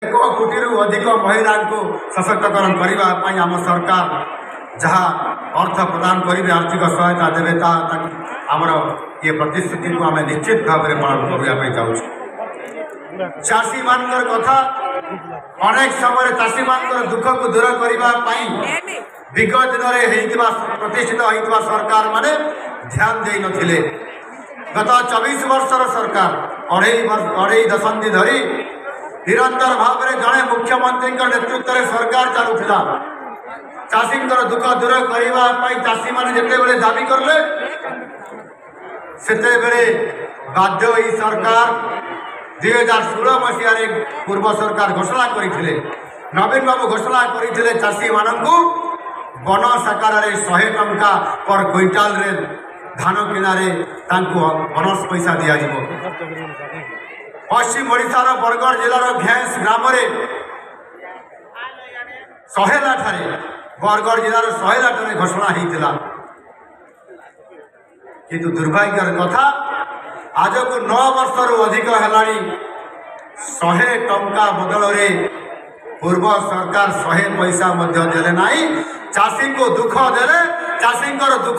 1 कोटी अधिक महिला को सशक्तकरण करने आम सरकार जहाँ अर्थ प्रदान करेंगे आर्थिक सहायता देवे आमर ये प्रतिश्रुति को आम निश्चित भाव में पालन करने चाहूँ। चाषी मान कथा अनेक समय चाषी मान दुख को दूर करने विगत दिन में प्रतिष्ठित होता सरकार माने ध्यान दे नथिले। गत 24 वर्षर सरकार अढ़ई दशंधि धरी निरंतर भाव में जड़े मुख्यमंत्री नेतृत्व में सरकार चलुला। चाषी दुख दूर करने चाषी मैंने जिते दाबी करले सेते बाध्य होई सरकार 2016 मसीह पूर्व सरकार घोषणा करते नवीन बाबू घोषणा करते चाषी मानू वन साकार 100 टंका पर क्विंटाल रे धान किनारे बोनस पैसा दि जाव। पश्चिम ओडिशार बरगढ़ जिलार घेंस ग्राम सहेला बरगढ़ जिलार सहेला घोषणा होता किंतु दुर्भाग्यर कथा आज को 9 वर्ष अधिक है 100 टंका बदल में पूर्व सरकार 100 पैसा देले ना चाषी को दुख देले चाषी दुख